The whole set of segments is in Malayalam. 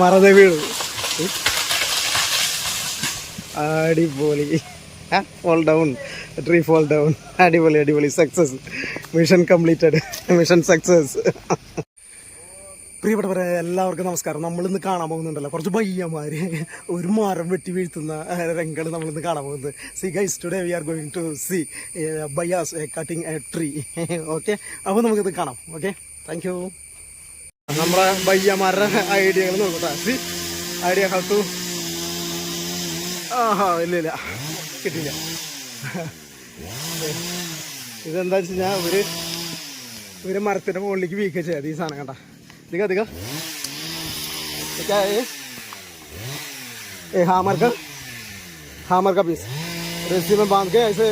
മറന്നേ വീണു. അടിപൊളി. Fall down, tree fall down. അടിപൊളി അടിപൊളി. Success. Mission completed. Mission success. പ്രിയപ്പെട്ടവരെ എല്ലാവർക്കും നമസ്കാരം. നമ്മളിന്ന് കാണാൻ പോകുന്നുണ്ടല്ലോ കുറച്ച് ബയ്യന്മാര് ഒരു മരം വെട്ടി വീഴ്ത്തുന്ന രംഗങ്ങൾ നമ്മളിന്ന് കാണാൻ പോകുന്നത്. See guys, today we are going to see bhaiyas cutting a tree. Okay, അപ്പോൾ നമുക്കിത് കാണാം. Okay, thank you. നമ്മുടെ ബയ്യന്മാരുടെ ഐഡിയകൾ നോക്കട്ടെ. See idea how to. ഇല്ല കിട്ടില്ല. ഇതെന്താ വെച്ച് കഴിഞ്ഞാൽ ഇവര് മരത്തിന്റെ മുകളിലേക്ക് വീക്ക ചെയ്യാതെ ഈ സാധനം കണ്ട. दिखा दिखा क्या है ये? हामर का पीस रस्सी में बांध के ऐसे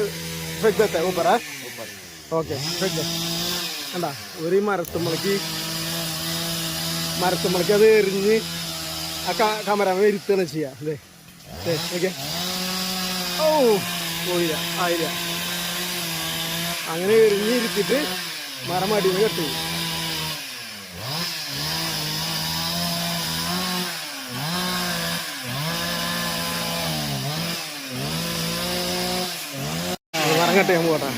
फेंक देता है ऊपर. है ओके, फेंक दे. കണ്ടാ, ഒരു മരത്തുമ്പളക്ക് അത് എറിഞ്ഞ് ആ കമരാമ ഇരുത്തുകയാണ് ചെയ്യുക. അല്ലേ ഓക്കെ. ഓ പോയില്ല, ആയില്ല. അങ്ങനെ എറിഞ്ഞ് ഇരുത്തിട്ട് മരം അടിയിൽ കെട്ടി. മറങ്ങട്ടെ, ഞാൻ പോട്ടെ.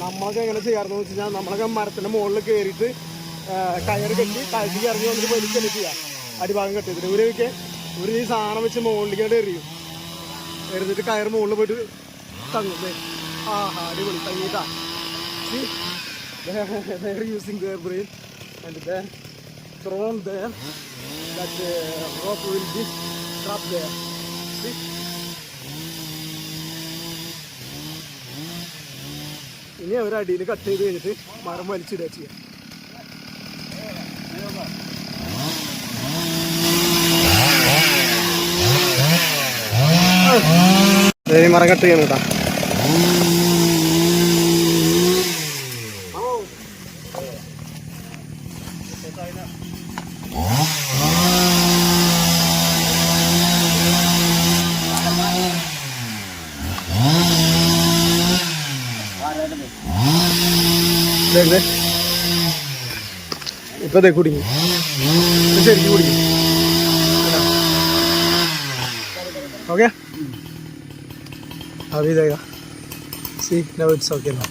നമ്മളൊക്കെ എങ്ങനെ ചെയ്യാറെന്ന് വെച്ച് കഴിഞ്ഞാൽ നമ്മളൊക്കെ മരത്തിന്റെ മുകളിൽ കയറിയിട്ട് കയറ് കെട്ടി കഴുകി ഇറങ്ങി വന്നിട്ട് വലിക്കല്ലേ ചെയ്യാം. അടിഭാഗം കെട്ടിയിട്ട് ഒരു ഈ സാധനം വെച്ച് മുകളിലേക്ക് എറിയും. എറിഞ്ഞിട്ട് കയറ് മുകളിൽ പോയിട്ട് തങ്ങും. അടിപൊളി തങ്ങിട്ടാ. Using their brain and then thrown there that rope will be trapped there. See? ഇനി അവരടിയിൽ കട്ട് ചെയ്ത് കഴിഞ്ഞിട്ട് മരം വലിച്ചിടുക ചെയ്യാം. മരം കട്ട് ചെയ്യണം കേട്ടാ. ഇപ്പൊ കുടുങ്ങി, ശരിക്കും കുടുങ്ങി. ഓക്കെ, अभी देगा. See, now it's okay now.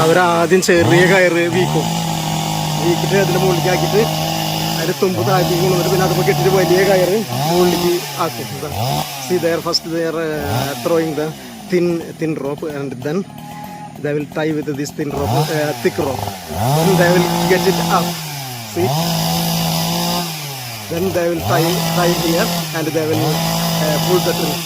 അവരാദ്യം ചെറിയ കയറ് വീക്കിട്ട് അതിൻ്റെ മുകളിലേക്ക് ആക്കിയിട്ട് അതിൻ്റെ തുമ്പ് താഴ്ത്തി കൊണ്ടുവന്നിട്ട് പിന്നെ അതുമ്പോൾ കെട്ടിട്ട് വലിയ കയറ് മുകളിലേക്ക് ആക്കും. See there, first they are throwing the thin rope and then they will tie with this thin rope, thick rope. Then they will get it up. See? Then they will tie here and they will pull the tree.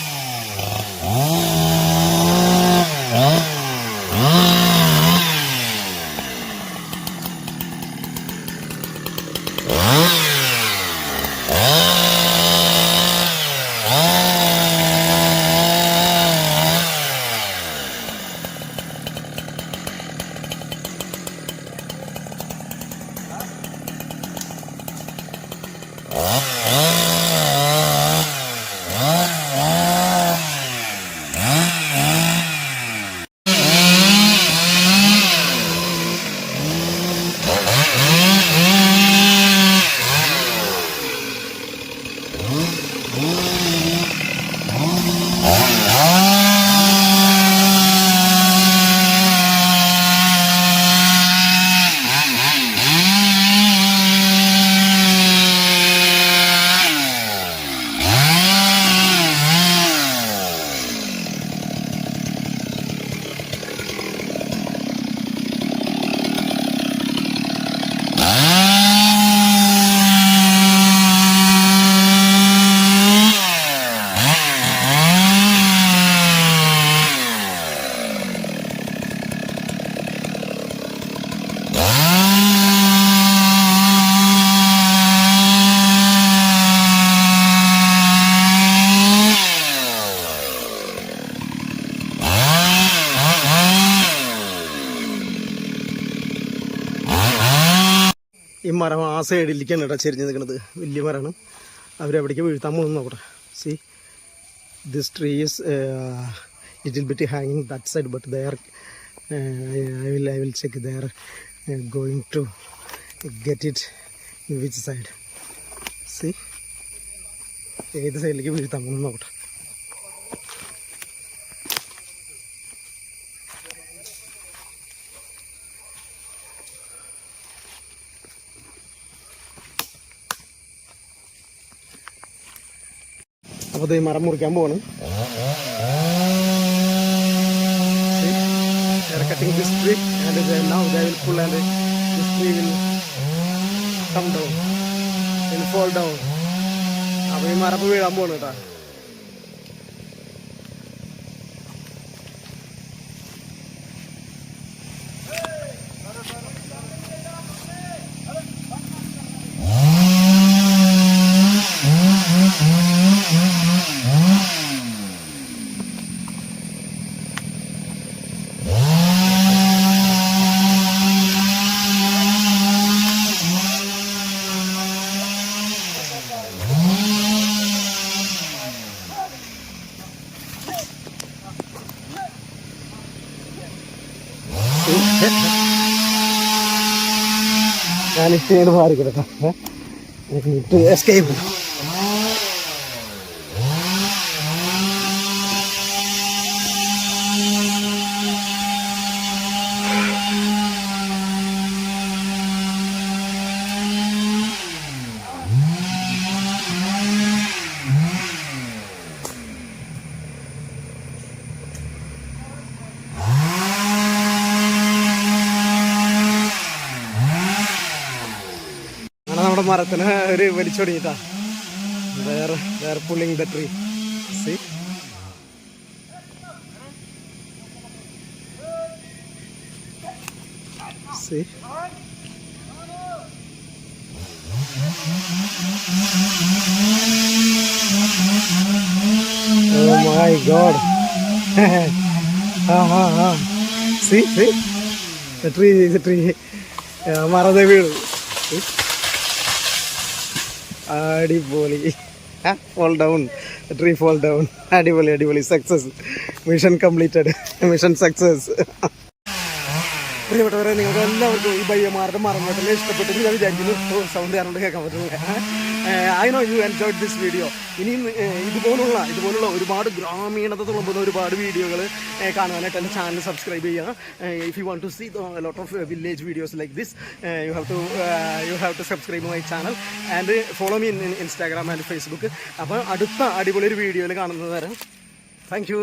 ഈ മരം ആ സൈഡിലേക്കാണ് കേട്ടോ ചെരിഞ്ഞ് നിൽക്കുന്നത്. വലിയ മരമാണ്. അവരെവിടേക്ക് വീഴ്ത്താൻ പോകുന്നു നോക്കട്ടെ. See this tree is little bit ഹാങ്ങിങ് that side, but they are I will check. They are going to get it in which side. See, ഏത് സൈഡിലേക്ക് വീഴ്ത്താൻ പോകുന്നു നോക്കട്ടെ. അപ്പോൾ ഈ മരം മുറിക്കാൻ പോവാണ്. They are cutting this tree and now they will pull and this tree will come down, will fall down. അപ്പോൾ ഈ മരം വീഴാൻ പോവാണ് കേട്ടോ. ഞാനിട്ട് മാറിക്കിടക്കാം. എസ്കേപ്പ് നമ്മുടെ മരത്തിന് ഒരു വലിച്ചൊടിഞ്ഞിട്ടാ. വേറെ pulling the tree. C C Oh my God. See, the tree. മരത്തെ വീണു. അടിപൊളി. fall down, the tree fall down. അടിപൊളി. Success. Mission completed. Mission success. പ്രിയപ്പെട്ടവരെ, നിങ്ങൾക്ക് എല്ലാവർക്കും ഈ ബയ്യമാരുടെ മരംവെട്ടൽ ഇഷ്ടപ്പെട്ടെന്ന് ഞാൻ വിചാരിക്കുന്നു. സൗണ്ട് കാരണം കേൾക്കാൻ പറ്റുന്നില്ല. I know you enjoyed this video. ഇനിയും ഇതുപോലുള്ള ഒരുപാട് ഗ്രാമീണത തുളുമ്പുന്ന ഒരുപാട് വീഡിയോകൾ കാണുവാനായിട്ട് എൻ്റെ ചാനൽ സബ്സ്ക്രൈബ് ചെയ്യുക. If you want to see lot of village videos like this, you have to subscribe my channel and follow me in Instagram and Facebook. അപ്പോൾ അടുത്ത അടിപൊളി ഒരു വീഡിയോയിൽ കാണുന്നത് വരെ താങ്ക് യു.